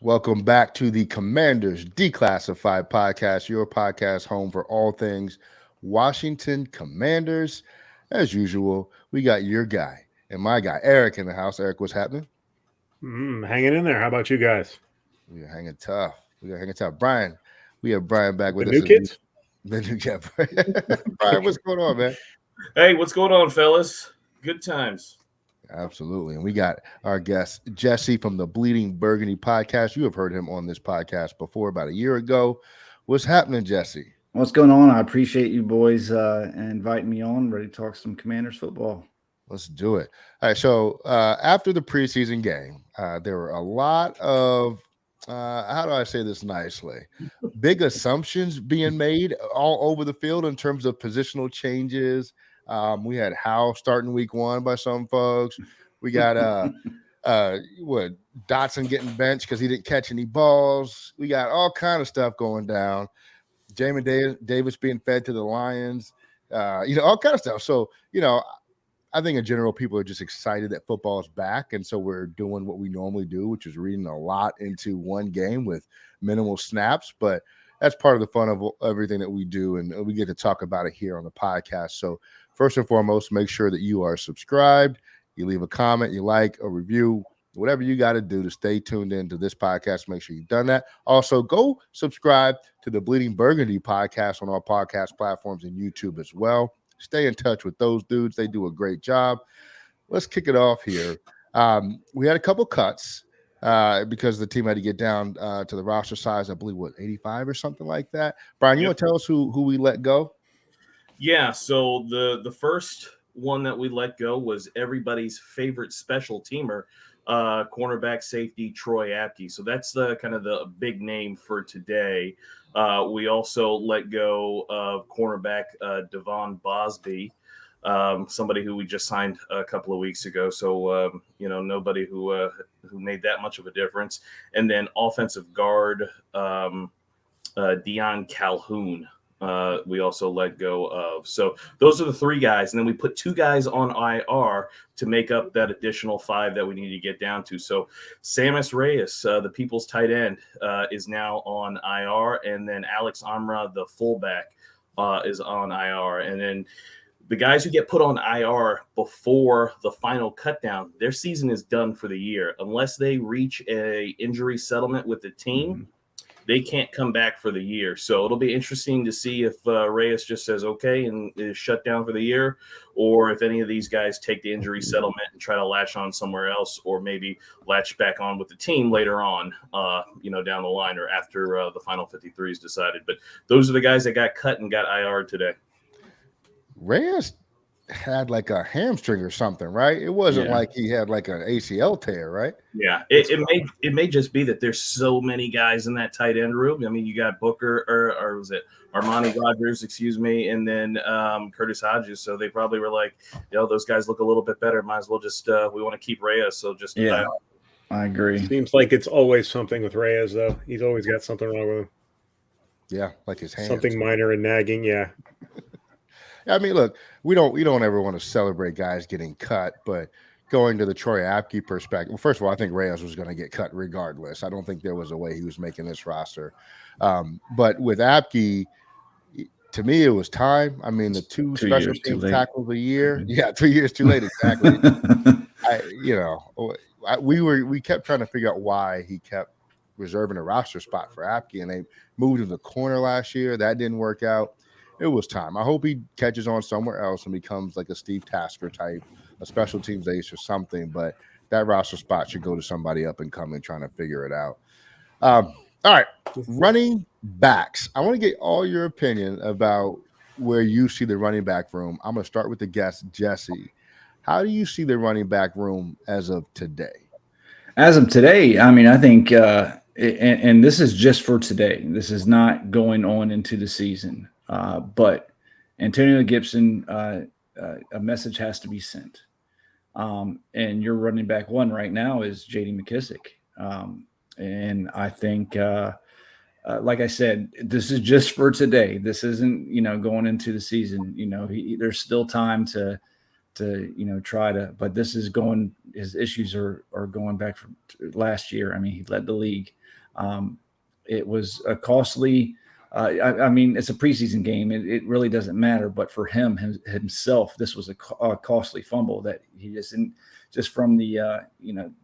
Welcome back to the Commanders Declassified podcast, your podcast home for all things Washington Commanders. As usual, we got your guy and my guy, Eric, in the house. Eric, what's happening? Hanging in there. How about you guys? We are hanging tough. Brian, we have Brian back with The us. new kids? Brian, what's going on, man? Hey, what's going on, fellas? Good times. Absolutely. And we got our guest, Jesse from the Bleeding Burgundy podcast. You have heard him on this podcast before, about a year ago. What's happening, Jesse? What's going on? I appreciate you boys inviting me on. Ready to talk some Commanders football. Let's do it. All right. So after the preseason game, there were a lot of, how do I say this nicely, big assumptions being made all over the field in terms of positional changes. We had Howe starting week 1 by some folks. We got Dotson getting benched because he didn't catch any balls. We got all kind of stuff going down. Jamin Davis being fed to the Lions. All kind of stuff. So, I think in general, people are just excited that football is back. And so we're doing what we normally do, which is reading a lot into one game with minimal snaps. But that's part of the fun of everything that we do. And we get to talk about it here on the podcast. So first and foremost, make sure that you are subscribed. You leave a comment, you like, a review, whatever you got to do to stay tuned into this podcast. Make sure you've done that. Also, go subscribe to the Bleeding Burgundy podcast on all podcast platforms and YouTube as well. Stay in touch with those dudes. They do a great job. Let's kick it off here. We had a couple cuts because the team had to get down to the roster size, I believe, 85 or something like that. Brian, you want to tell us who we let go? Yeah, so the first one that we let go was everybody's favorite special teamer, cornerback safety Troy Apke. So that's the kind of the big name for today. We also let go of cornerback Devon Bosby, somebody who we just signed a couple of weeks ago. So nobody who made that much of a difference. And then offensive guard Deion Calhoun. We also let go of. So those are the 3 guys. And then we put 2 guys on IR to make up that additional 5 that we need to get down to. So Sammis Reyes, the People's tight end, is now on IR. And then Alex Amra, the fullback, is on IR. And then the guys who get put on IR before the final cutdown, their season is done for the year. Unless they reach a injury settlement with the team, they can't come back for the year. So it'll be interesting to see if Reyes just says okay and is shut down for the year, or if any of these guys take the injury settlement and try to latch on somewhere else, or maybe latch back on with the team later on, down the line or after the final 53 is decided. But those are the guys that got cut and got IR today. Reyes had like a hamstring or something, right? It wasn't like he had like an ACL tear, right? Yeah, it may just be that there's so many guys in that tight end room. I mean, you got Booker or was it Armani Rogers, and then Curtis Hodges. So they probably were like, those guys look a little bit better. Might as well just we want to keep Reyes. So just I agree. Seems like it's always something with Reyes, though. He's always got something wrong with him. Yeah, like his hands. Something minor and nagging, yeah. I mean, look, we don't ever want to celebrate guys getting cut, but going to the Troy Apke perspective, well, first of all, I think Reyes was going to get cut regardless. I don't think there was a way he was making this roster. But with Apke, to me, it was time. I mean, the 2 special teams tackles a year. Yeah, 3 years too late, exactly. We kept trying to figure out why he kept reserving a roster spot for Apke, and they moved him to corner last year. That didn't work out. It was time. I hope he catches on somewhere else and becomes like a Steve Tasker type, a special teams ace or something. But that roster spot should go to somebody up and coming trying to figure it out. All right, running backs. I want to get all your opinion about where you see the running back room. I'm going to start with the guest, Jesse. How do you see the running back room as of today? As of today, I mean, I think, and this is just for today. This is not going on into the season. But Antonio Gibson, a message has to be sent. And your running back 1 right now is J.D. Mckissick. And I think, like I said, this is just for today. This isn't, going into the season. There's still time to try to. But this is going. His issues are going back from last year. I mean, he led the league. It was a costly. I mean, it's a preseason game. It really doesn't matter. But for himself, this was a costly fumble that he just from the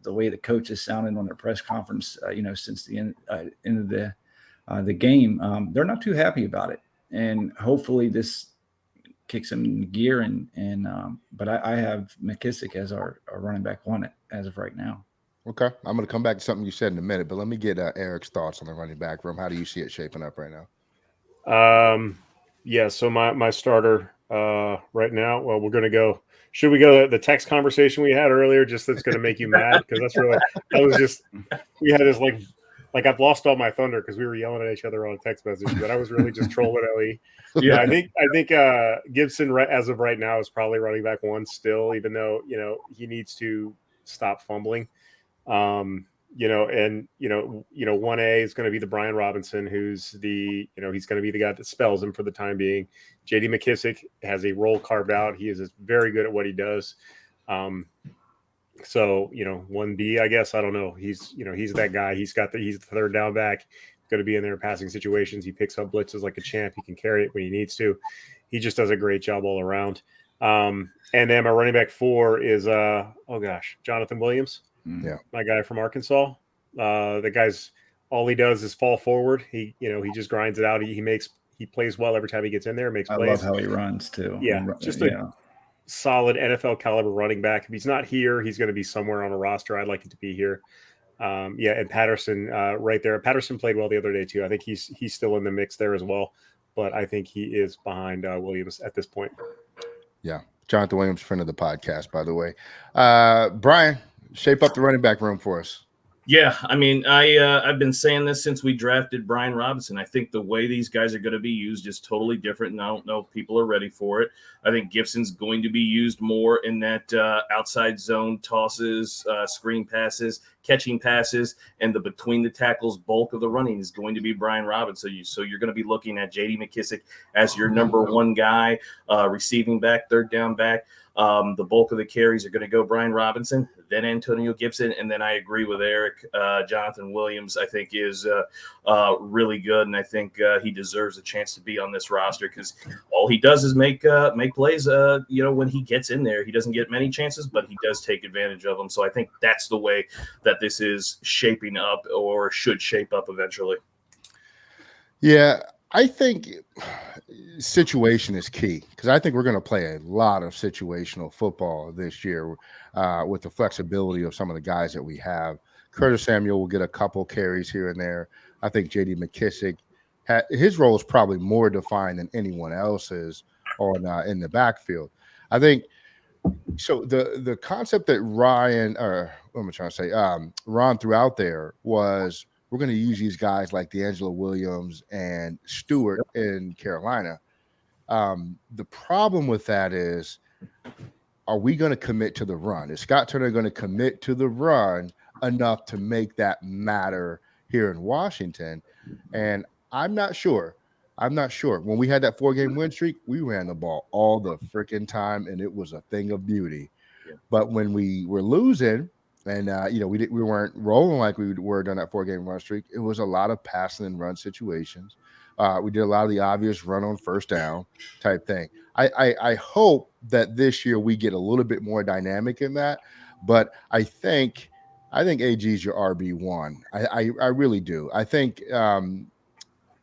the way the coaches sounded on their press conference, since the end of the game, they're not too happy about it. And hopefully this kicks him in gear. But I have Mckissick as our running back one as of right now. Okay, I'm going to come back to something you said in a minute, but let me get Eric's thoughts on the running back room. How do you see it shaping up right now? Yeah, so my starter right now, well, we're going to go. Should we go the text conversation we had earlier? Just that's going to make you mad because we had this like I've lost all my thunder because we were yelling at each other on a text message, but I was really just trolling Ellie. Yeah, I think Gibson as of right now is probably running back one still, even though he needs to stop fumbling. 1A is going to be the Brian Robinson, who's he's going to be the guy that spells him for the time being. JD McKissick has a role carved out. He is very good at what he does. 1B, I guess, I don't know. He's that guy. He's the third down back, going to be in there in passing situations. He picks up blitzes like a champ. He can carry it when he needs to. He just does a great job all around. And then my running back 4 is Jonathan Williams. Yeah, my guy from Arkansas. The guy's all he does is fall forward. He just grinds it out. He plays well every time he gets in there. Makes plays. I love how he runs too. Yeah, just a solid NFL caliber running back. If he's not here, he's going to be somewhere on a roster. I'd like it to be here. And Patterson right there. Patterson played well the other day too. I think he's still in the mix there as well. But I think he is behind Williams at this point. Yeah, Jonathan Williams, friend of the podcast, by the way. Brian, shape up the running back room for us. Yeah, I mean, I've been saying this since we drafted Brian Robinson. I think the way these guys are going to be used is totally different, and I don't know if people are ready for it. I think Gibson's going to be used more in that outside zone tosses, screen passes, catching passes, and the between the tackles bulk of the running is going to be Brian Robinson. So you're going to be looking at J.D. McKissick as your number one guy, receiving back, third down back. The bulk of the carries are going to go Brian Robinson, then Antonio Gibson, and then I agree with Eric. Jonathan Williams, I think, is really good, and I think he deserves a chance to be on this roster because all he does is make plays. When he gets in there, he doesn't get many chances, but he does take advantage of them. So I think that's the way that this is shaping up, or should shape up eventually. Yeah. I think situation is key because I think we're going to play a lot of situational football this year with the flexibility of some of the guys that we have. Curtis Samuel will get a couple carries here and there. I think J.D. McKissick, his role is probably more defined than anyone else's in the backfield. I think so. The concept that Ron threw out there was, we're going to use these guys like D'Angelo Williams and Stewart in Carolina. The problem with that is, are we going to commit to the run? Is Scott Turner going to commit to the run enough to make that matter here in Washington? And I'm not sure. When we had that 4-game win streak, we ran the ball all the freaking time, and it was a thing of beauty. Yeah. But when we were losing, and we weren't rolling like we were during that 4-game run streak, it was a lot of passing and run situations. We did a lot of the obvious run on first down type thing. I hope that this year we get a little bit more dynamic in that, but I think AG is your RB1. I really do. I think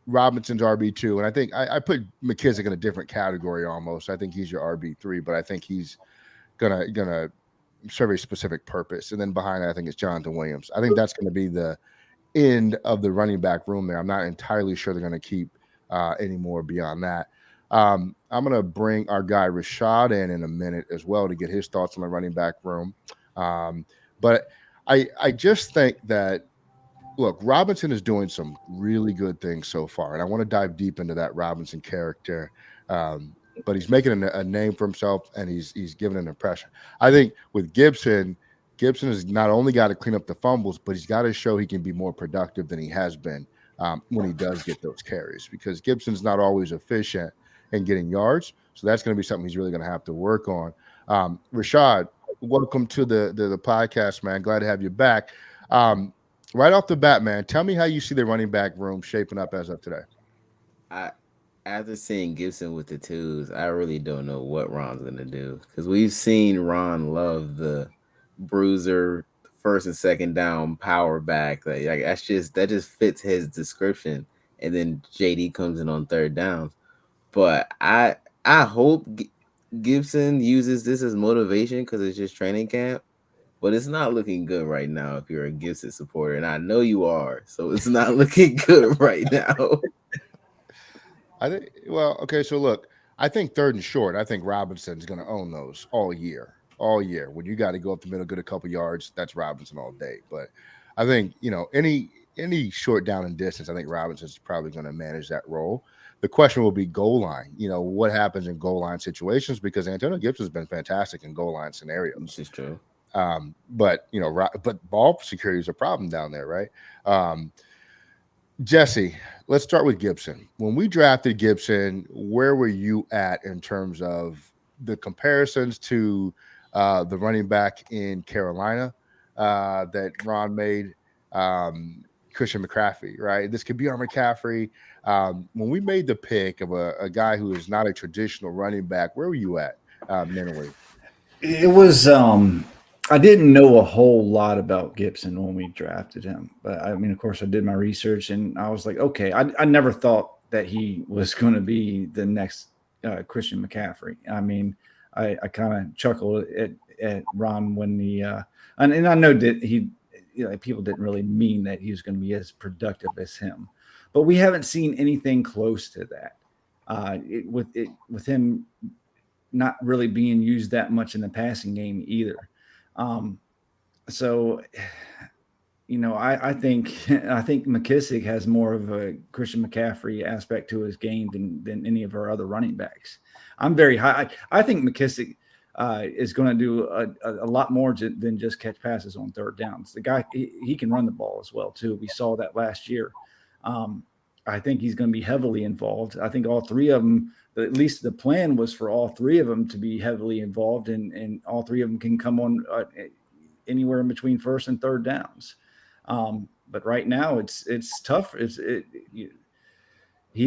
Robinson's RB2, and I think I put McKissick in a different category almost. I think he's your RB3, but I think he's gonna serve a specific purpose. And then behind that, I think it's Jonathan Williams. I think that's going to be the end of the running back room there. I'm not entirely sure they're going to keep any more beyond that. I'm going to bring our guy Rashad in a minute as well to get his thoughts on the running back room. But I just think that, look, Robinson is doing some really good things so far, and I want to dive deep into that Robinson character. But he's making a name for himself, and he's giving an impression. I think with Gibson has not only got to clean up the fumbles, but he's got to show he can be more productive than he has been when he does get those carries, because Gibson's not always efficient in getting yards. So that's going to be something he's really going to have to work on. Rashad, welcome to the podcast, man. Glad to have you back. Right off the bat, man, tell me how you see the running back room shaping up as of today. I After seeing Gibson with the twos, I really don't know what Ron's gonna do because we've seen Ron love the bruiser, first and second down power back. Like that just fits his description. And then JD comes in on third downs. But I hope Gibson uses this as motivation because it's just training camp. But it's not looking good right now if you're a Gibson supporter, and I know you are. So it's not looking good right now. I think. Well, okay. So look, I think third and short. I think Robinson's going to own those all year. All year. When you got to go up the middle, get a couple yards, that's Robinson all day. But I think any short down and distance, I think Robinson's probably going to manage that role. The question will be goal line. What happens in goal line situations because Antonio Gibson's been fantastic in goal line scenarios. This is true. But ball security is a problem down there, right? Jesse, let's start with Gibson. When we drafted Gibson, where were you at in terms of the comparisons to the running back in Carolina that Ron made, Christian McCaffrey, right? This could be our McCaffrey. When we made the pick of a guy who is not a traditional running back, where were you at mentally? It was I didn't know a whole lot about Gibson when we drafted him, but I mean, of course, I did my research and I was like, okay, I never thought that he was going to be the next Christian McCaffrey. I mean, I kind of chuckled at Ron when and I know that people didn't really mean that he was going to be as productive as him, but we haven't seen anything close to that with him not really being used that much in the passing game either. So, I think Mckissick has more of a Christian McCaffrey aspect to his game than any of our other running backs. I'm very high. I think McKissick is going to do a lot more than just catch passes on third downs. The guy, he can run the ball as well too. We saw that last year. I think he's going to be heavily involved. I think all three of them, at least the plan was for all three of them to be heavily involved, and all three of them can come on anywhere in between first and third downs. But right now it's tough. He's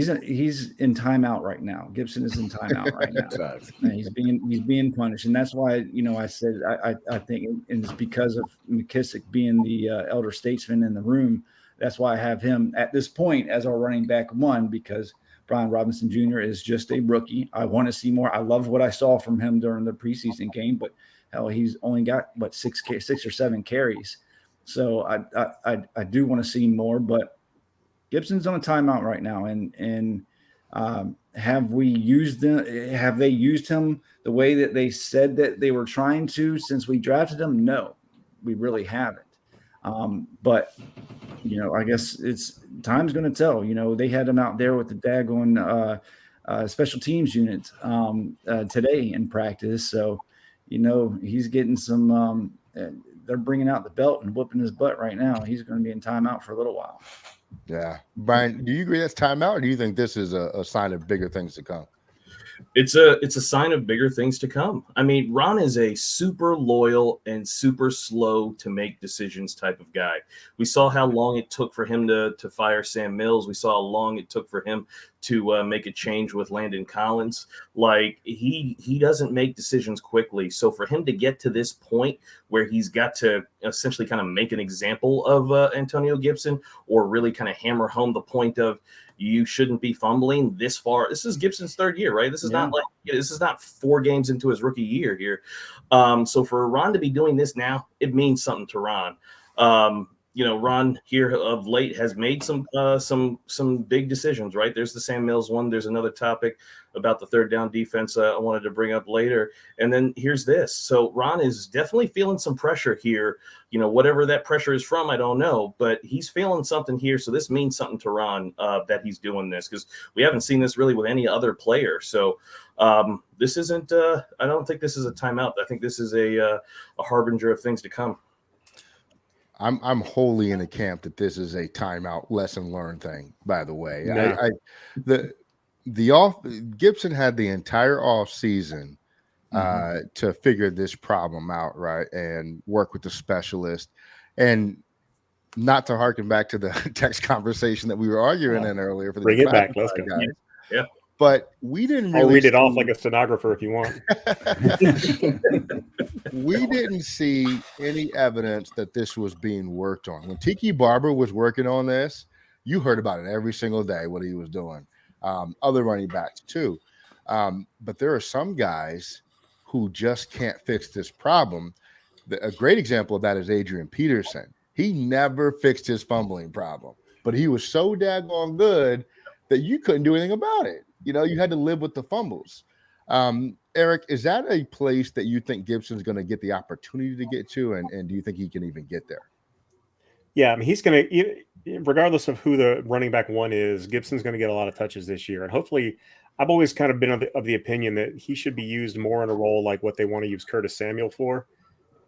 in timeout right now. Gibson is in timeout right now. And he's being punished, and that's why I said I think it's because of McKissick being the elder statesman in the room. That's why I have him at this point as our running back one, because Brian Robinson Jr. is just a rookie. I want to see more. I love what I saw from him during the preseason game, but hell, he's only got six or seven carries. So I do want to see more, but Gibson's on a timeout right now. And have they used him the way that they said that they were trying to since we drafted him? No, we really haven't. But I guess it's time's going to tell. They had him out there with the daggone special teams unit today in practice. So, he's getting some. They're bringing out the belt and whooping his butt right now. He's going to be in timeout for a little while. Yeah, Brian, do you agree that's timeout, or do you think this is a sign of bigger things to come? It's a sign of bigger things to come. I mean, Ron is a super loyal and super slow to make decisions type of guy. We saw how long it took for him to fire Sam Mills. We saw how long it took for him to make a change with Landon Collins. Like he doesn't make decisions quickly. So for him to get to this point where he's got to essentially kind of make an example of Antonio Gibson, or really kind of hammer home the point of, you shouldn't be fumbling this far. This is Gibson's third year, right? This is not 4 games into his rookie year here. So for Ron to be doing this now, it means something to Ron. Ron here of late has made some big decisions, right? There's the Sam Mills one. There's another topic about the third down defense I wanted to bring up later. And then here's this. So Ron is definitely feeling some pressure here. Whatever that pressure is from, I don't know, but he's feeling something here. So this means something to Ron that he's doing this, because we haven't seen this really with any other player. So this isn't I don't think this is a timeout. I think this is a harbinger of things to come. I'm wholly in the camp that this is a timeout lesson learned thing, by the way. Yeah. Gibson had the entire off season to figure this problem out, right, and work with the specialist. And not to harken back to the text conversation that we were arguing in earlier for the Bring it back. Let's go. guys. Yeah. But we didn't really I'll read it off like a stenographer if you want. We didn't see any evidence that this was being worked on. When Tiki Barber was working on this, you heard about it every single day, what he was doing. Other running backs too. But there are some guys who just can't fix this problem. A great example of that is Adrian Peterson. He never fixed his fumbling problem, but he was so daggone good that you couldn't do anything about it. You know, you had to live with the fumbles. Eric, is that a place that you think Gibson's going to get the opportunity to get to? And do you think he can even get there? Yeah, I mean, he's going to, regardless of who the running back one is, Gibson's going to get a lot of touches this year. And hopefully, I've always kind of been of the opinion that he should be used more in a role like what they want to use Curtis Samuel for,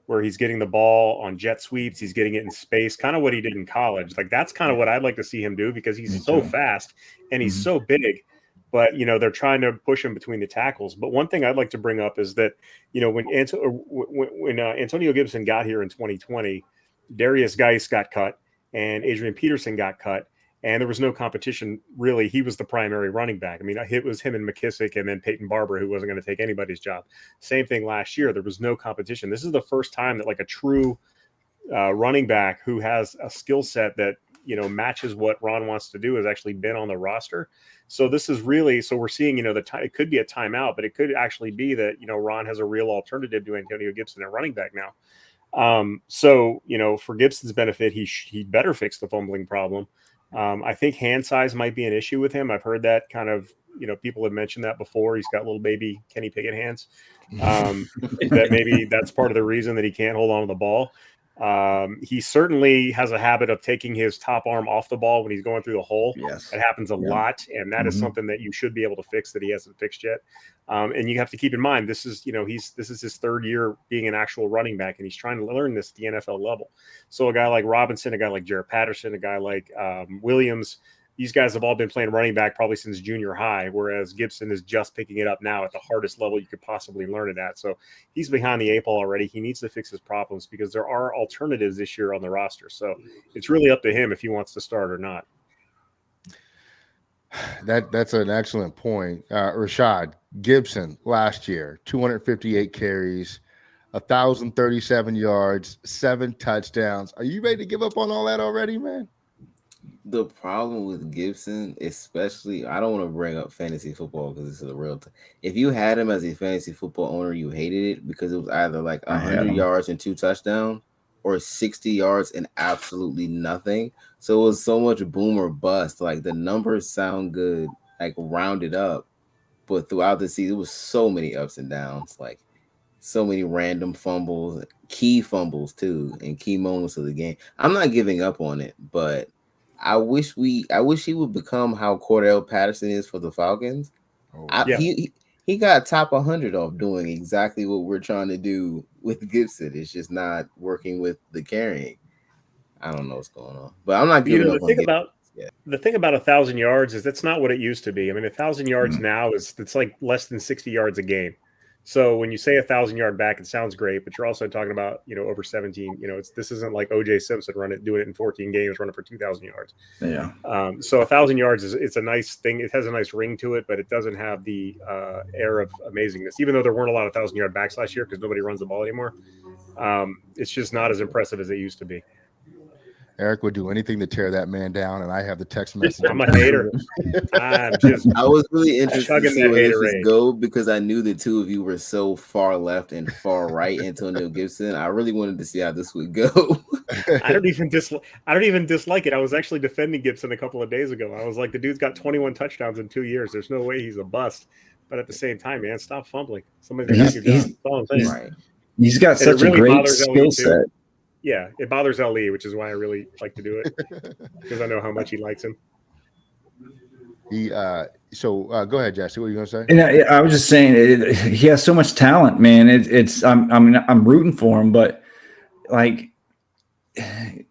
where he's getting the ball on jet sweeps, he's getting it in space, kind of what he did in college. Like, that's kind of what I'd like to see him do, because he's so fast and he's so big. But, you know, they're trying to push him between the tackles. But one thing I'd like to bring up is that, you know, when Antonio Gibson got here in 2020, Darius Geis got cut and Adrian Peterson got cut, and there was no competition, really. He was the primary running back. I mean, it was him and McKissick and then Peyton Barber, who wasn't going to take anybody's job. Same thing last year. There was no competition. This is the first time that, like, a true running back who has a skill set that, you know, matches what Ron wants to do has actually been on the roster. So this is really, so we're seeing, you know, it could be a timeout, but it could actually be that, you know, Ron has a real alternative to Antonio Gibson at running back now. So, you know, for Gibson's benefit, he better fix the fumbling problem. I think hand size might be an issue with him. I've heard that kind of, you know, people have mentioned that before. He's got little baby Kenny Pickett hands. That maybe that's part of the reason that he can't hold on to the ball. He certainly has a habit of taking his top arm off the ball when he's going through the hole. Yes. It happens a lot, and that is something that you should be able to fix that he hasn't fixed yet. And you have to keep in mind, this is, you know, this is his third year being an actual running back, and he's trying to learn this at the NFL level. So a guy like Robinson, a guy like Jarrett Patterson, a guy like Williams, these guys have all been playing running back probably since junior high, whereas Gibson is just picking it up now at the hardest level you could possibly learn it at. So he's behind the eight ball already. He needs to fix his problems because there are alternatives this year on the roster. So it's really up to him if he wants to start or not. That's an excellent point. Rashad Gibson last year, 258 carries, 1,037 yards, 7 touchdowns. Are you ready to give up on all that already, man? The problem with Gibson, especially, I don't want to bring up fantasy football because this is a real if you had him as a fantasy football owner, you hated it because it was either like 100 yards and 2 touchdowns or 60 yards and absolutely nothing. So it was so much boom or bust. Like, the numbers sound good, like rounded up, but throughout the season, it was so many ups and downs, like so many random fumbles, key fumbles too, and key moments of the game. I'm not giving up on it, but I wish he would become how Cordell Patterson is for the Falcons. He got top 100 off doing exactly what we're trying to do with Gibson. It's just not working with the carrying. I don't know what's going on, but I'm not giving up on Gibson. The thing about 1,000 yards is that's not what it used to be. I mean, 1,000 yards now it's like less than 60 yards a game. So when you say 1,000-yard back, it sounds great, but you're also talking about, you know, over 17. You know, this isn't like O.J. Simpson doing it in 14 games, running for 2,000 yards. Yeah. So 1,000 yards it's a nice thing. It has a nice ring to it, but it doesn't have the air of amazingness. Even though there weren't a lot of 1,000-yard backs last year because nobody runs the ball anymore, it's just not as impressive as it used to be. Eric would do anything to tear that man down, and I have the text message. I'm a hater. I was really interested to see where this would go because I knew the two of you were so far left and far right, Antonio Gibson. I really wanted to see how this would go. I don't even dislike it. I was actually defending Gibson a couple of days ago. I was like, the dude's got 21 touchdowns in 2 years. There's no way he's a bust. But at the same time, man, stop fumbling. Somebody's got your job. That's all I'm saying. Right. He's got such a great skill set. Yeah, it bothers LE, which is why I really like to do it because I know how much he likes him. So go ahead, Jesse. What are you going to say? And I was just saying, he has so much talent, man. I'm rooting for him, but like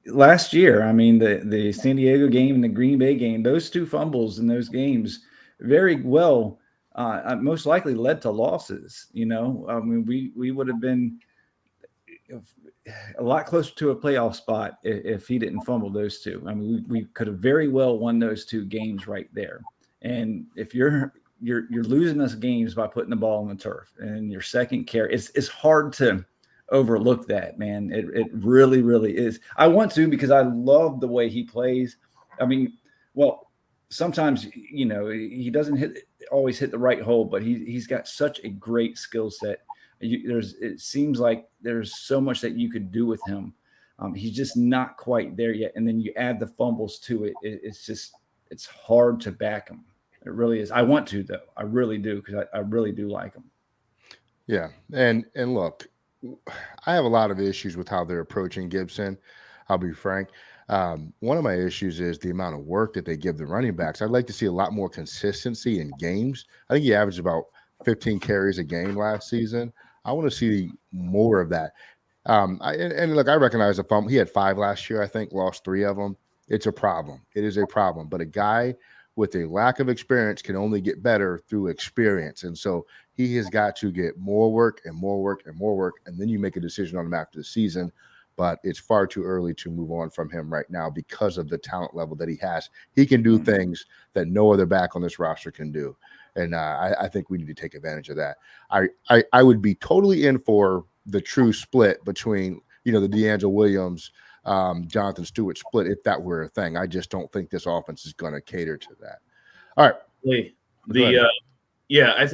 last year, I mean, the San Diego game and the Green Bay game, those 2 fumbles in those games very well most likely led to losses. I mean, we would have been a lot closer to a playoff spot if he didn't fumble those two. I mean, we could have very well won those two games right there. And if you're losing us games by putting the ball on the turf and your second carry, it's hard to overlook that, man. It really, really is. I want to, because I love the way he plays. I mean, well, sometimes, he doesn't always hit the right hole, but he's got such a great skill set. It seems like there's so much that you could do with him. He's just not quite there yet. And then you add the fumbles to it. It's hard to back him. It really is. I want to, though. I really do, because I really do like him. Yeah. And look, I have a lot of issues with how they're approaching Gibson. I'll be frank. One of my issues is the amount of work that they give the running backs. I'd like to see a lot more consistency in games. I think he averaged about 15 carries a game last season. I want to see more of that. And look, I recognize the fumble. He had 5 last year, I think, lost 3 of them. It's a problem. It is a problem. But a guy with a lack of experience can only get better through experience. And so he has got to get more work and more work and more work. And then you make a decision on him after the season. But it's far too early to move on from him right now because of the talent level that he has. He can do things that no other back on this roster can do. And I think we need to take advantage of that. I would be totally in for the true split between, the D'Angelo Williams, Jonathan Stewart split, if that were a thing. I just don't think this offense is going to cater to that. All right.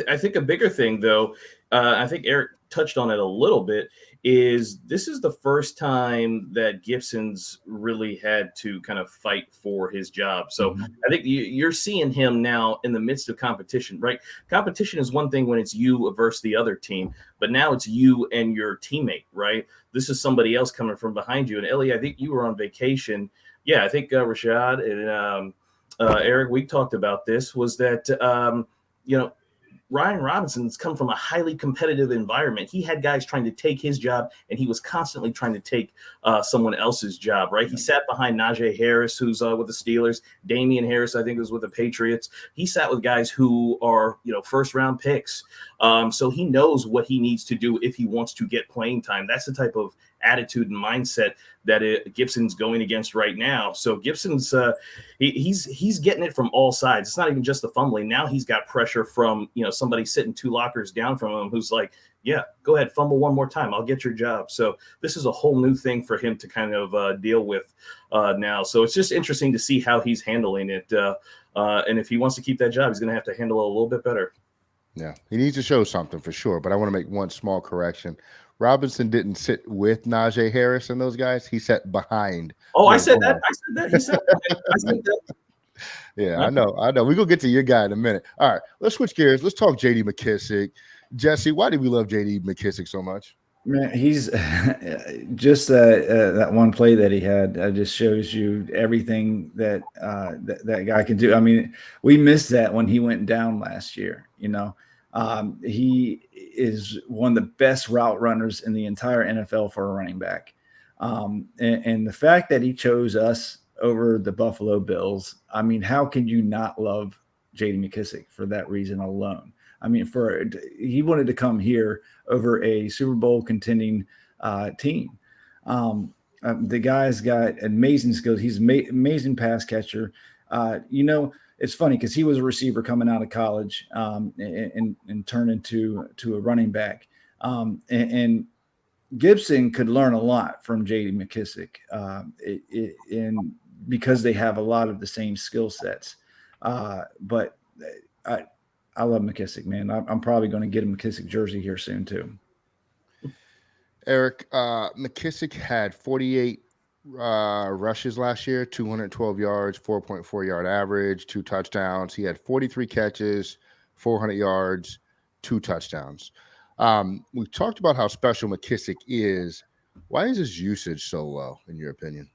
I think a bigger thing, though, I think Eric touched on it a little bit, is this is the first time that Gibson's really had to kind of fight for his job. So I think you're seeing him now in the midst of competition, right? Competition is one thing when it's you versus the other team, but now it's you and your teammate, right? This is somebody else coming from behind you. And Ellie, I think you were on vacation. Yeah, I think Rashad and Eric, we talked about this, was that, Ryan Robinson's come from a highly competitive environment. He had guys trying to take his job, and he was constantly trying to take someone else's job, right? He sat behind Najee Harris, who's with the Steelers. Damian Harris, I think, was with the Patriots. He sat with guys who are, first-round picks. So he knows what he needs to do if he wants to get playing time. That's the type of attitude and mindset that Gibson's going against right now. So Gibson's he's getting it from all sides. It's not even just the fumbling. Now he's got pressure from somebody sitting 2 lockers down from him who's like, yeah, go ahead, fumble one more time, I'll get your job. So this is a whole new thing for him to kind of deal with now. So it's just interesting to see how he's handling it. And if he wants to keep that job, he's going to have to handle it a little bit better. Yeah, he needs to show something for sure. But I want to make one small correction. Robinson didn't sit with Najee Harris and those guys. He sat behind. Oh, I said that. He said that. Yeah, I know. We're going to get to your guy in a minute. All right, let's switch gears. Let's talk J.D. McKissick. Jesse, why do we love J.D. McKissick so much? Man, he's just that one play that he had just shows you everything that that guy can do. I mean, we missed that when he went down last year. He is one of the best route runners in the entire NFL for a running back. And the fact that he chose us over the Buffalo Bills, I mean, how can you not love J.D. McKissick for that reason alone? I mean, he wanted to come here over a Super Bowl contending team. The guy's got amazing skills. He's amazing pass catcher. It's funny because he was a receiver coming out of college and turned into a running back. And Gibson could learn a lot from J.D. McKissick because they have a lot of the same skill sets. But I love McKissick, man. I'm probably going to get a McKissick jersey here soon too. Eric, McKissick had 48 rushes last year, 212 yards, 4.4 yard average, 2 touchdowns. He had 43 catches, 400 yards, 2 touchdowns. We talked about how special McKissick is. Why is his usage so low, in your opinion?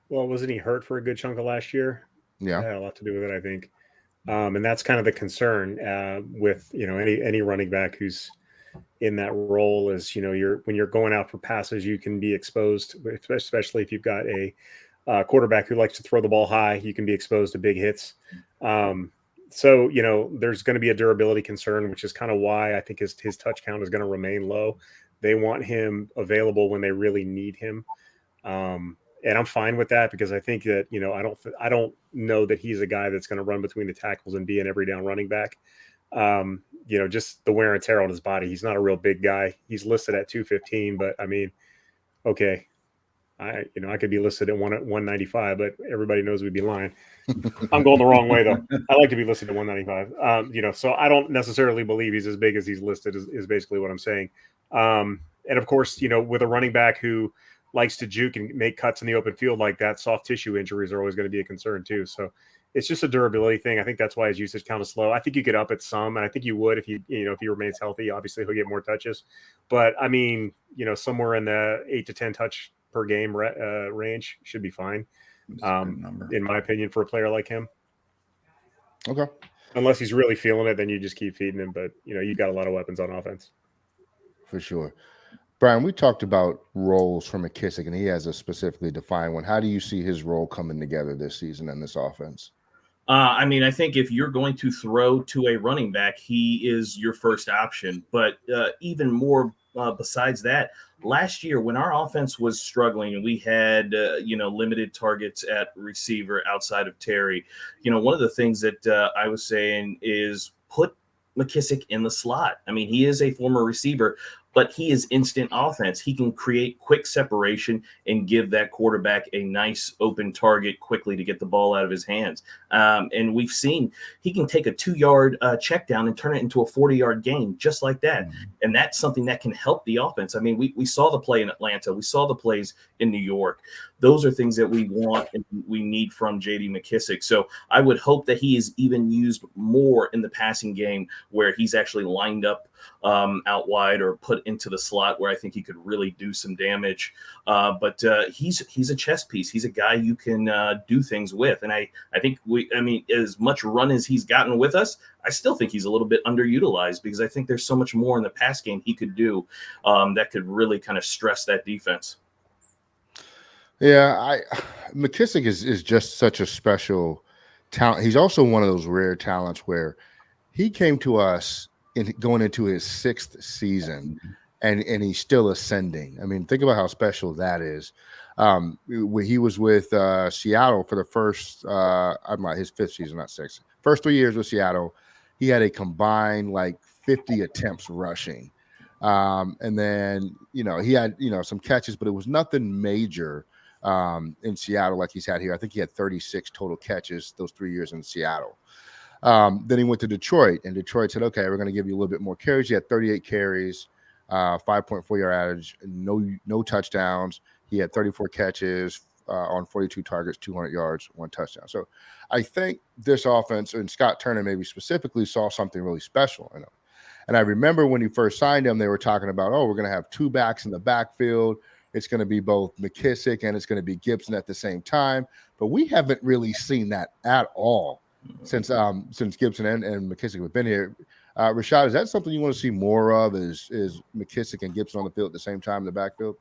Well, wasn't he hurt for a good chunk of last year? Yeah. That had a lot to do with it, I think. And that's kind of the concern with any running back who's in that role is when you're going out for passes, you can be exposed, especially if you've got a quarterback who likes to throw the ball high. You can be exposed to big hits. So, there's going to be a durability concern, which is kind of why I think his touch count is going to remain low. They want him available when they really need him. And I'm fine with that because I think that, I don't know that he's a guy that's going to run between the tackles and be an every down running back. Just the wear and tear on his body. He's not a real big guy. He's listed at 215, but I mean, okay. I could be listed at 195, but everybody knows we'd be lying. I'm going the wrong way though. I like to be listed at 195. So I don't necessarily believe he's as big as he's listed is basically what I'm saying. And of course, with a running back who likes to juke and make cuts in the open field like that, soft tissue injuries are always going to be a concern too. So it's just a durability thing. I think that's why his usage kind of slow. I think you could up it some, and I think you would if if he remains healthy. Obviously, he'll get more touches, but I mean, somewhere in the 8 to 10 touch per game range should be fine. In my opinion, for a player like him. Okay. Unless he's really feeling it, then you just keep feeding him. But you've got a lot of weapons on offense. For sure. Brian, we talked about roles for Mckissick, and he has a specifically defined one. How do you see his role coming together this season in this offense? I think if you're going to throw to a running back, he is your first option. But even more besides that, last year when our offense was struggling and we had, limited targets at receiver outside of Terry, one of the things that I was saying is put Mckissick in the slot. I mean, he is a former receiver, but he is instant offense. He can create quick separation and give that quarterback a nice open target quickly to get the ball out of his hands. And we've seen he can take a 2-yard check down and turn it into a 40-yard gain just like that. Mm-hmm. And that's something that can help the offense. I mean, we saw the play in Atlanta. We saw the plays in New York. Those are things that we want and we need from J.D. Mckissick. So I would hope that he is even used more in the passing game where he's actually lined up out wide or put into the slot where I think he could really do some damage. But he's a chess piece. He's a guy you can do things with. And I think as much run as he's gotten with us, I still think he's a little bit underutilized because I think there's so much more in the pass game he could do that could really kind of stress that defense. Yeah, McKissick is just such a special talent. He's also one of those rare talents where he came to us going into his 6th season, and he's still ascending. I mean, think about how special that is. When he was with Seattle for the first, his 5th season, not 6th. First 3 years with Seattle, he had a combined 50 attempts rushing. And then, he had, some catches, but it was nothing major in Seattle like he's had here. I think he had 36 total catches those 3 years in Seattle. Then he went to Detroit, and Detroit said, okay, we're going to give you a little bit more carries. He had 38 carries, 5.4-yard average, no touchdowns. He had 34 catches on 42 targets, 200 yards, 1 touchdown. So I think this offense, and Scott Turner maybe specifically, saw something really special in him. And I remember when he first signed him, they were talking about, we're going to have 2 backs in the backfield. It's going to be both Mckissick and it's going to be Gibson at the same time. But we haven't really seen that at all since Gibson and McKissick have been here. Rashad, is that something you want to see more of? Is McKissick and Gibson on the field at the same time in the backfield?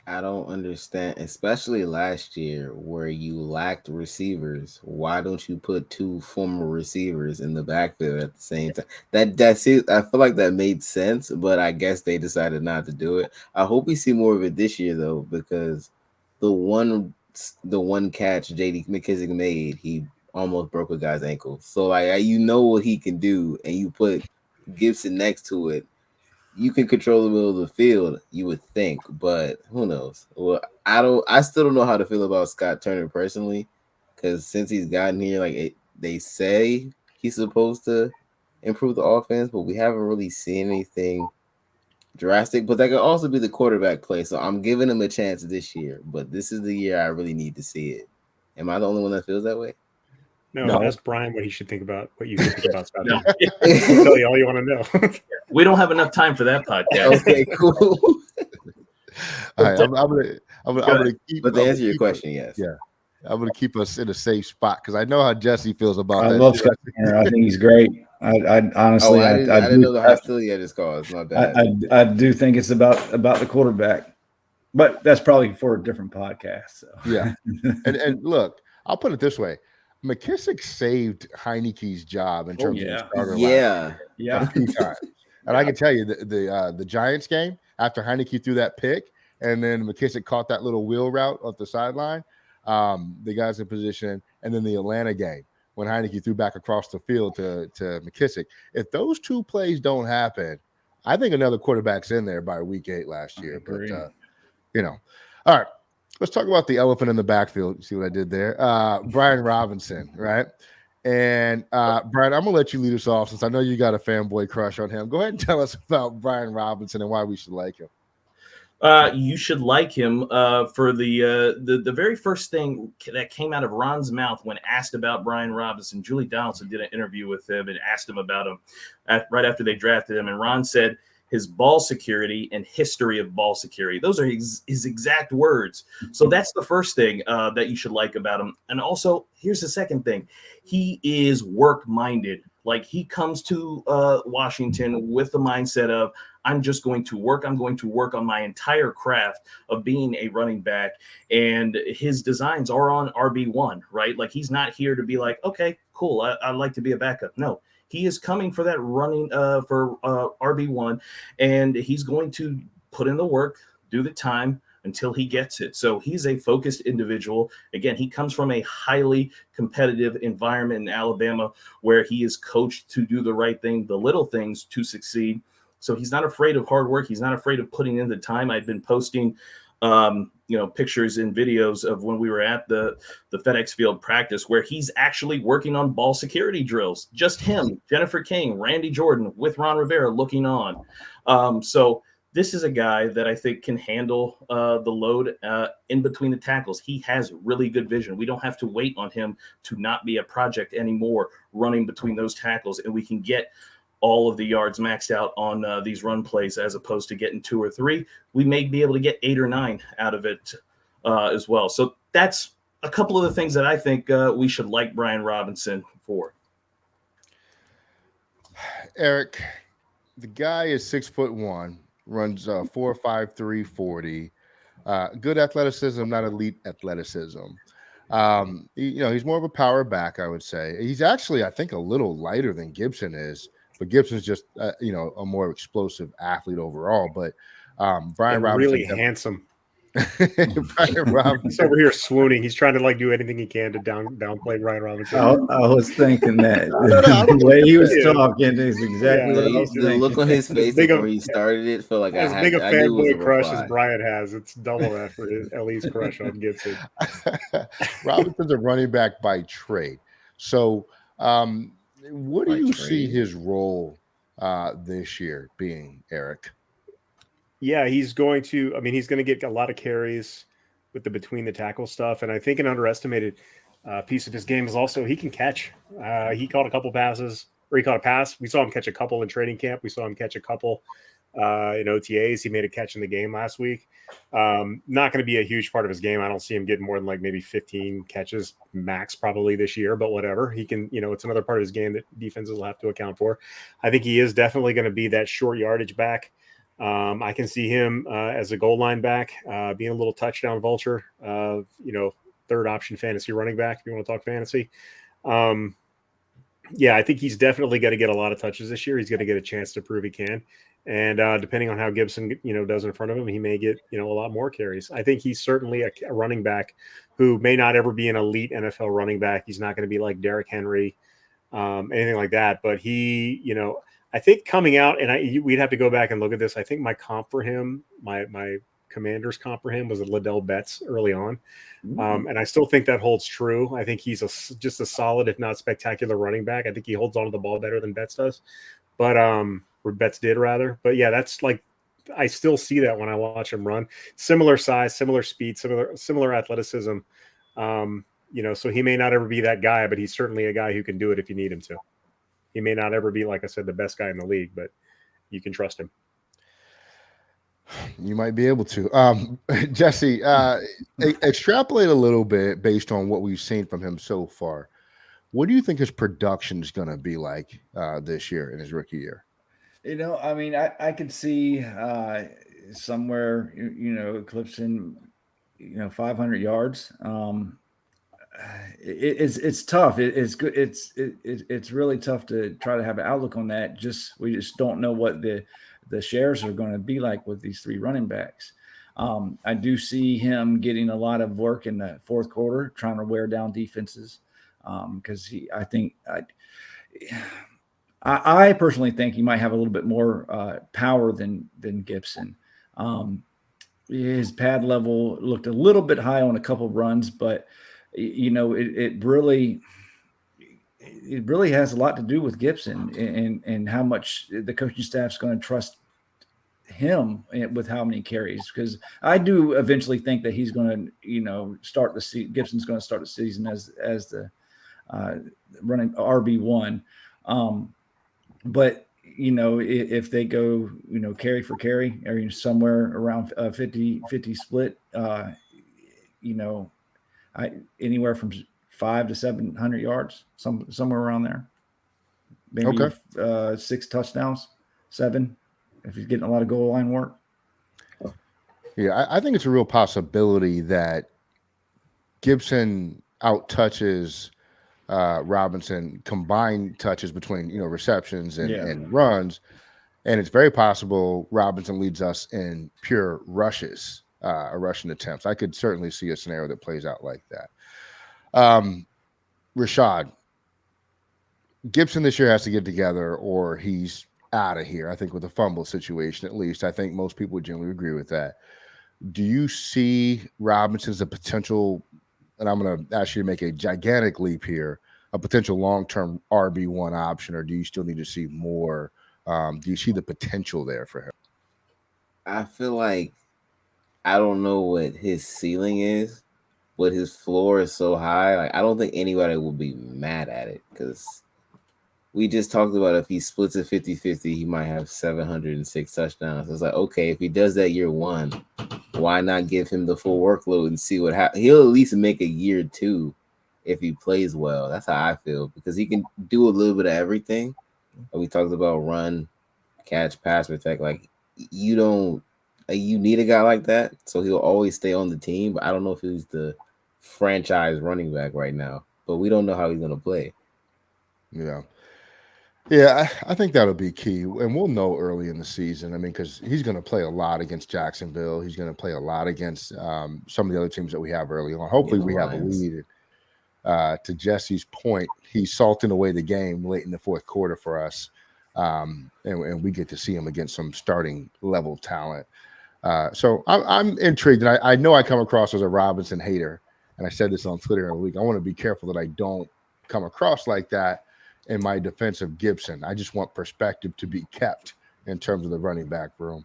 I don't understand, especially last year where you lacked receivers. Why don't you put 2 former receivers in the backfield at the same time? That's it. I feel like that made sense, but I guess they decided not to do it. I hope we see more of it this year though, because the one catch J.D. Mckissick made, he almost broke a guy's ankle. So what he can do, and you put Gibson next to it, you can control the middle of the field, you would think, but who knows? Well, I still don't know how to feel about Scott Turner personally, because since he's gotten here, they say he's supposed to improve the offense, but we haven't really seen anything drastic. But that could also be the quarterback play, so I'm giving him a chance this year, but this is the year I really need to see it. Am I the only one that feels that way? No. Ask Brian what you should think about Scott Turner. I'll tell you all you want to know. We don't have enough time for that podcast. Okay, cool. All right, I'm gonna keep. But to answer your question, yes. Yeah, I'm gonna keep us in a safe spot because I know how Jesse feels about that. I love Scott Turner. I think he's great. I honestly, I didn't know the hostility at his cause. My bad. I do think it's about the quarterback, but that's probably for a different podcast. So. Yeah, and look, I'll put it this way. McKissick saved Heineke's job in terms of the yeah. starter Yeah. Yeah. a few times. And I can tell you the Giants game, after Heineke threw that pick and then McKissick caught that little wheel route off the sideline, the guys in position, and then the Atlanta game when Heineke threw back across the field to McKissick. If those two plays don't happen, I think another quarterback's in there by week 8 last year. But all right. Let's talk about the elephant in the backfield. You see what I did there? Brian Robinson, right? And Brian, I'm gonna let you lead us off since I know you got a fanboy crush on him. Go ahead and tell us about Brian Robinson and why we should like him. You should like him for the very first thing that came out of Ron's mouth when asked about Brian Robinson. Julie Donaldson did an interview with him and asked him about him right after they drafted him, and Ron said his ball security and history of ball security. Those are his exact words. So that's the first thing that you should like about him. And also, here's the second thing. He is work-minded. Like, he comes to Washington with the mindset of, I'm just going to work. I'm going to work on my entire craft of being a running back. And his designs are on RB1, right? Like, he's not here to be like, okay, cool, I'd like to be a backup. No. He is coming for that running for RB1, and he's going to put in the work, do the time until he gets it. So he's a focused individual. Again, he comes from a highly competitive environment in Alabama where he is coached to do the right thing, the little things to succeed. So he's not afraid of hard work. He's not afraid of putting in the time. I've been posting pictures and videos of when we were at the FedEx Field practice where he's actually working on ball security drills. Just him, Jennifer King, Randy Jordan with Ron Rivera looking on. So this is a guy that I think can handle the load in between the tackles. He has really good vision. We don't have to wait on him to not be a project anymore running between those tackles, and we can get all of the yards maxed out on these run plays as opposed to getting 2 or 3. We may be able to get 8 or 9 out of it as well. So that's a couple of the things that I think we should like Brian Robinson for. Eric, the guy is 6'1", runs 4.53 40. Good athleticism, not elite athleticism. He's more of a power back, I would say. He's actually, I think, a little lighter than Gibson is. But Gibson's just, a more explosive athlete overall. But Brian Robinson, really handsome. Brian Robinson, he's over here swooning. He's trying to do anything he can to downplay Brian Robinson. I was thinking that the way he was talking is exactly what I was the thinking. look on his face before he started it felt like as big a fanboy crush as Brian has. It's double that for Ellie's crush on Gibson. Robinson's a running back by trade. So, what do you see his role this year being, Eric? Yeah, he's going to get a lot of carries with the between the tackle stuff. And I think an underestimated piece of his game is also he can catch. He caught a couple passes, or he caught a pass. We saw him catch a couple in training camp. We saw him catch a couple in OTAs. He made a catch in the game last week. Not going to be a huge part of his game. I don't see him getting more than maybe 15 catches max probably this year, but whatever. He can, it's another part of his game that defenses will have to account for. I think he is definitely going to be that short yardage back. I can see him as a goal line back, being a little touchdown vulture, third option fantasy running back, if you want to talk fantasy. I think he's definitely going to get a lot of touches this year. He's going to get a chance to prove he can. And depending on how Gibson, does in front of him, he may get, a lot more carries. I think he's certainly a running back who may not ever be an elite NFL running back. He's not going to be like Derrick Henry, anything like that. But he, I think coming out, and we'd have to go back and look at this. I think my comp for him, my Commander's comp for him was Liddell Betts early on. And I still think that holds true. I think he's just a solid, if not spectacular running back. I think he holds onto the ball better than Betts does, or Betts did rather. But yeah, that's I still see that when I watch him run. Similar size, similar speed, similar athleticism. So he may not ever be that guy, but he's certainly a guy who can do it if you need him to. He may not ever be, like I said, the best guy in the league, but you can trust him. You might be able to. Jesse, extrapolate a little bit based on what we've seen from him so far. What do you think his production is going to be like this year in his rookie year? I could see somewhere, eclipsing, 500 yards. it's tough. It's good. It's really tough to try to have an outlook on that. We just don't know what the shares are going to be like with these three running backs. I do see him getting a lot of work in the fourth quarter, trying to wear down defenses. Because I personally think he might have a little bit more power than Gibson. His pad level looked a little bit high on a couple of runs, but it really has a lot to do with Gibson and how much the coaching staff is going to trust him with how many carries. Because I do eventually think that he's going to, start the season. Gibson's going to start the season as the running RB1. But if they go, carry for carry, or somewhere around 50-50 split, anywhere from 500 to 700 yards, somewhere around there. Maybe Okay. 6 touchdowns, 7, if he's getting a lot of goal line work. Yeah, I think it's a real possibility that Gibson out touches Robinson combined touches between receptions and runs, and it's very possible Robinson leads us in pure rushes, rushing attempts. I could certainly see a scenario that plays out like that. Rashad Gibson this year has to get together, or he's out of here. I think with the fumble situation, at least, I think most people would generally agree with that. Do you see Robinson as a potential? And I'm going to ask you to make a gigantic leap here, a potential long-term RB1 option, or do you still need to see more? Do you see the potential there for him? I feel like I don't know what his ceiling is, but his floor is so high. Like, I don't think anybody will be mad at it, because we just talked about if he splits it 50-50, he might have 706 touchdowns. It's like, okay, if he does that year one, why not give him the full workload and see what happens? He'll at least make a year 2 if he plays well. That's how I feel, because he can do a little bit of everything. We talked about run, catch, pass, protect. Like, you need a guy like that, so he'll always stay on the team. But I don't know if he's the franchise running back right now. But we don't know how he's going to play. Yeah, I think that'll be key, and we'll know early in the season. I mean, because he's going to play a lot against Jacksonville. He's going to play a lot against some of the other teams that we have early on. Hopefully, we have a lead. To Jesse's point, he's salting away the game late in the fourth quarter for us, and we get to see him against some starting level talent. So I'm intrigued, and I know I come across as a Robinson hater, and I said this on Twitter in a week. I want to be careful that I don't come across like that in my defense of Gibson. I just want perspective to be kept in terms of the running back room.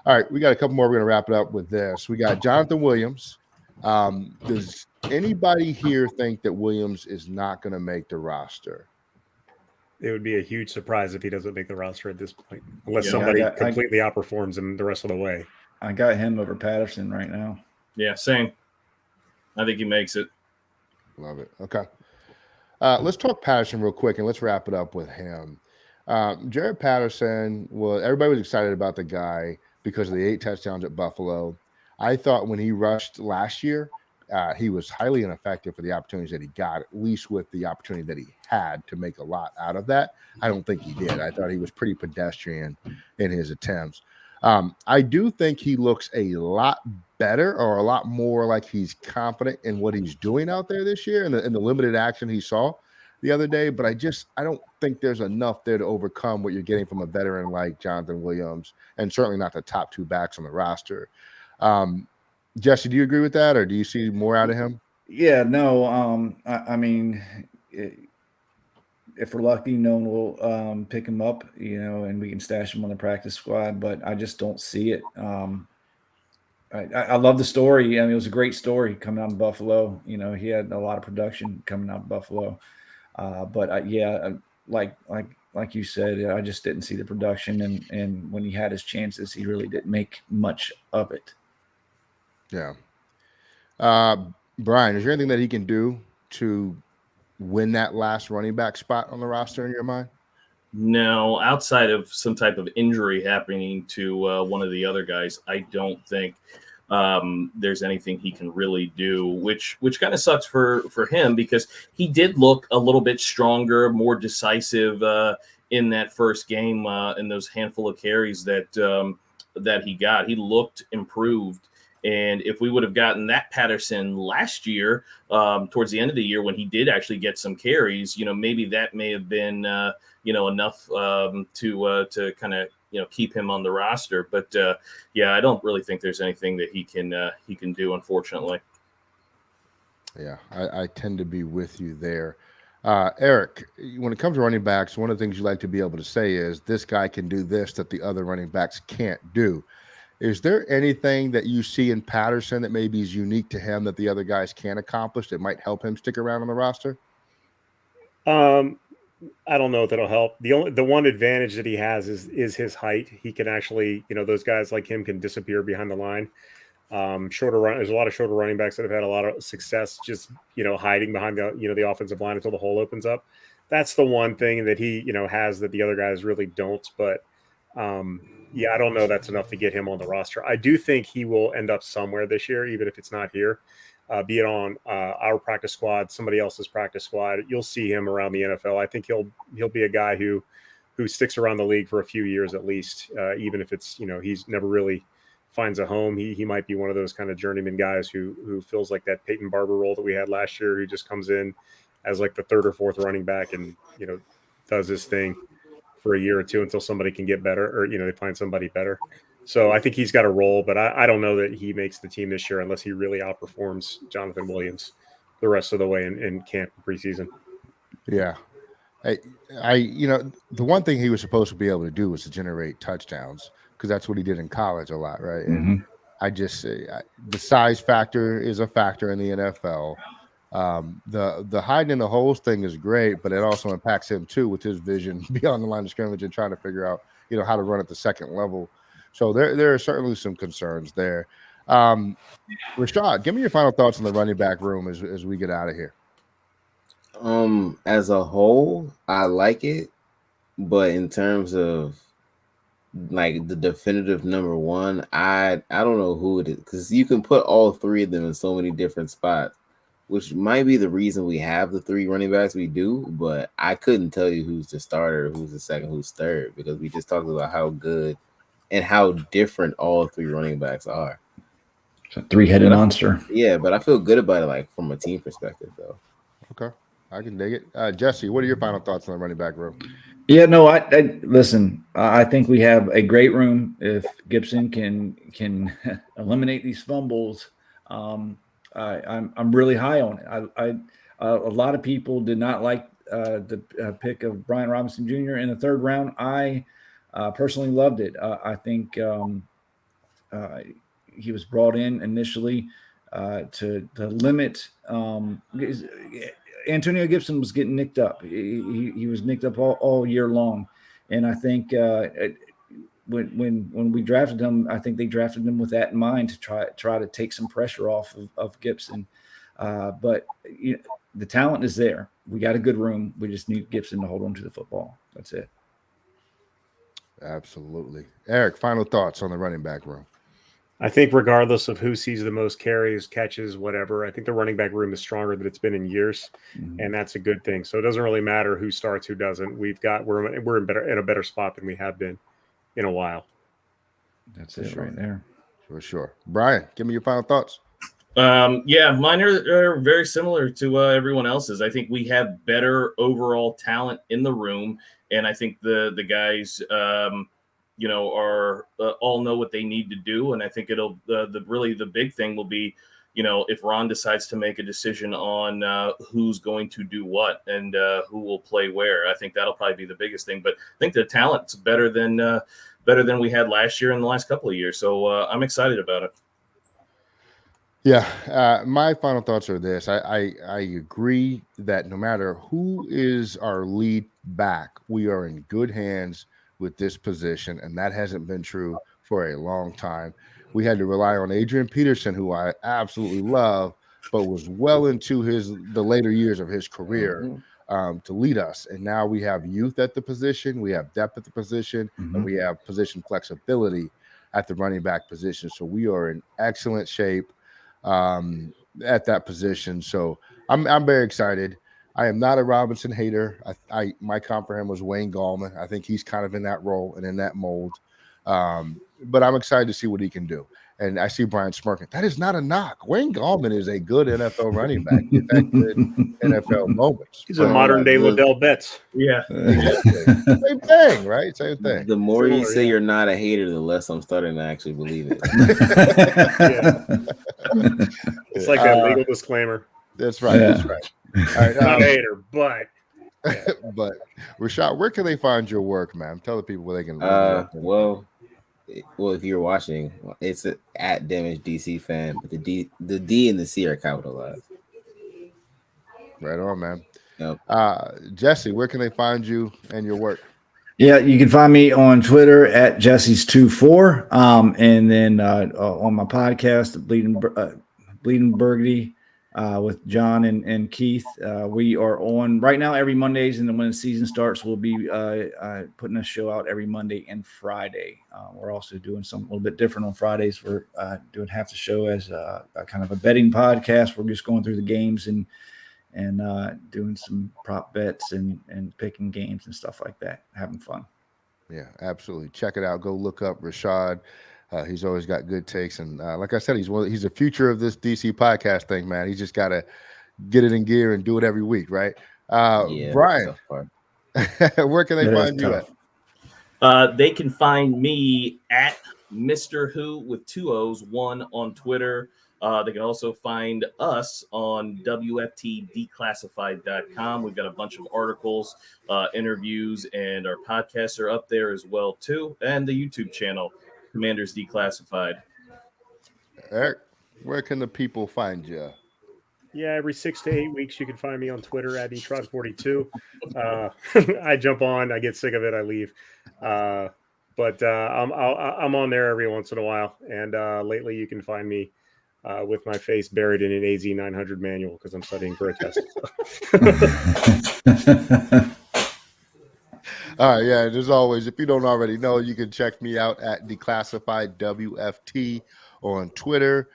All right, we got a couple more. We're going to wrap it up with this. We got Jonathan Williams. Does anybody here think that Williams is not going to make the roster? It would be a huge surprise if he doesn't make the roster at this point, unless somebody completely outperforms him the rest of the way. I got him over Patterson right now. Yeah, same. I think he makes it. Love it. Okay. Let's talk Patterson real quick, and let's wrap it up with him. Jared Patterson, everybody was excited about the guy because of the 8 touchdowns at Buffalo. I thought when he rushed last year, he was highly ineffective for the opportunities that he got, at least with the opportunity that he had to make a lot out of that. I don't think he did. I thought he was pretty pedestrian in his attempts. I do think he looks a lot better, or a lot more like he's confident in what he's doing out there this year in the limited action he saw the other day. But I don't think there's enough there to overcome what you're getting from a veteran like Jonathan Williams, and certainly not the top 2 backs on the roster. Jesse, do you agree with that, or do you see more out of him? Yeah, no. I mean, if we're lucky, no one will pick him up, and we can stash him on the practice squad. But I just don't see it. I love the story. I mean, it was a great story coming out of Buffalo. He had a lot of production coming out of Buffalo. But like you said, I just didn't see the production, and when he had his chances, he really didn't make much of it. Yeah. Brian, is there anything that he can do to win that last running back spot on the roster in your mind? No, outside of some type of injury happening to one of the other guys, I don't think. there's anything he can really do, which kind of sucks for him, because he did look a little bit stronger, more decisive in that first game, in those handful of carries that he got. He looked improved. And if we would have gotten that Patterson last year, towards the end of the year, when he did actually get some carries, maybe that may have been, enough to kind of, keep him on the roster. But yeah, I don't really think there's anything that he can do, unfortunately. Yeah, I tend to be with you there. Eric, when it comes to running backs, one of the things you like to be able to say is this guy can do this that the other running backs can't do. Is there anything that you see in Patterson that maybe is unique to him that the other guys can't accomplish that might help him stick around on the roster? I don't know if that'll help. The one advantage that he has is his height. He can actually, those guys like him can disappear behind the line. Shorter run. There's a lot of shorter running backs that have had a lot of success just hiding behind the offensive line until the hole opens up. That's the one thing that he has that the other guys really don't. But yeah, I don't know that's enough to get him on the roster. I do think he will end up somewhere this year, even if it's not here, be it on our practice squad, somebody else's practice squad. You'll see him around the NFL. I think he'll be a guy who sticks around the league for a few years at least, even if it's he's never really finds a home. He might be one of those kind of journeyman guys who feels like that Peyton Barber role that we had last year, who just comes in as like the third or fourth running back and does his thing for a year or two until somebody can get better, or they find somebody better. So I think he's got a role, but I don't know that he makes the team this year unless he really outperforms Jonathan Williams the rest of the way in camp and preseason. Yeah. The one thing he was supposed to be able to do was to generate touchdowns, because that's what he did in college a lot, right? And I just say the size factor is a factor in the NFL. The hiding in the holes thing is great, but it also impacts him too with his vision beyond the line of scrimmage and trying to figure out, how to run at the second level. So there are certainly some concerns there. Rashad, give me your final thoughts on the running back room as we get out of here. As a whole, I like it, but in terms of like the definitive number one, I don't know who it is, because you can put all three of them in so many different spots, which might be the reason we have the three running backs we do, but I couldn't tell you who's the starter, who's the second, who's third, because we just talked about how good and how different all three running backs are. It's a three-headed monster. Yeah, but I feel good about it, like from a team perspective, though. Okay, I can dig it. Jesse, what are your final thoughts on the running back room? Yeah, no, I listen. I think we have a great room. If Gibson can eliminate these fumbles, I'm really high on it. A lot of people did not like the pick of Brian Robinson Jr. in the third round. I personally loved it. I think he was brought in initially to limit. Antonio Gibson was getting nicked up. He was nicked up all year long, and I think when we drafted him, I think they drafted him with that in mind to try to take some pressure off of Gibson. But the talent is there. We got a good room. We just need Gibson to hold on to the football. That's it. Absolutely. Eric, final thoughts on the running back room. I think regardless of who sees the most carries, catches, whatever, I think the running back room is stronger than it's been in years, and that's a good thing. So it doesn't really matter who starts, who doesn't. We're in a better spot than we have been in a while. That's it right there. For sure. Brian, give me your final thoughts. Yeah, mine are very similar to everyone else's. I think we have better overall talent in the room, and I think the guys are all know what they need to do. And I think it'll the big thing will be, if Ron decides to make a decision on who's going to do what and who will play where. I think that'll probably be the biggest thing. But I think the talent's better than we had last year and the last couple of years. So I'm excited about it. Yeah, my final thoughts are this. I agree that no matter who is our lead back, we are in good hands with this position, and that hasn't been true for a long time. We had to rely on Adrian Peterson, who I absolutely love, but was well into the later years of his career to lead us. And now we have youth at the position, we have depth at the position, and we have position flexibility. at the running back position. So we are in excellent shape at that position. So I'm very excited. I am not a Robinson hater. My comp for him was Wayne Gallman. I think he's kind of in that role and in that mold. But I'm excited to see what he can do. And I see Brian smirking. That is not a knock. Wayne Gallman is a good NFL running back. He's had good NFL moments. He's a modern day Liddell Betts. Yeah. Same thing, right? Same thing. The more you Similar, say yeah. you're not a hater, the less I'm starting to actually believe it. It's like that legal disclaimer. That's right. Yeah. That's right. All right. Not a hater, but But Rashad, where can they find your work, man? Tell the people where they can. Well, if you're watching, it's at Damage DC fan, but the D and the C are capitalized. Right on, man. Yep. Jesse, where can they find you and your work? Yeah, you can find me on Twitter at Jesse's24, and then on my podcast, Bleeding Burgundy, with John and Keith. We are on right now every Mondays, and then when the season starts, we'll be putting a show out every Monday and Friday. We're also doing something a little bit different on Fridays. We're doing half the show as a kind of a betting podcast. We're just going through the games and doing some prop bets and picking games and stuff like that, having fun. Yeah, absolutely. Check it out. Go look up Rashad. He's always got good takes, and like I said, he's the future of this DC podcast thing, man. He's just got to get it in gear and do it every week, right? Brian, where can they find you at? They can find me at Mr. Who with 2 O's, 1 on Twitter. They can also find us on WFTDeclassified.com. We've got a bunch of articles, interviews, and our podcasts are up there as well, too. And the YouTube channel, Commanders Declassified. Eric, where can the people find you? yeah, every 6 to 8 weeks you can find me on Twitter at etrod42. I jump on, I get sick of it, I leave. But I'm on there every once in a while, and lately you can find me with my face buried in an AZ 900 manual because I'm studying for a test. All right, yeah. And as always, if you don't already know, you can check me out at Declassified WFT on Twitter.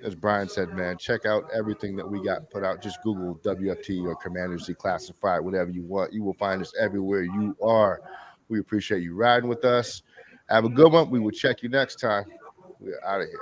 As Brian said, man, check out everything that we got put out. Just Google WFT or Commanders Declassified, whatever you want. You will find us everywhere you are. We appreciate you riding with us. Have a good one. We will check you next time. We're out of here.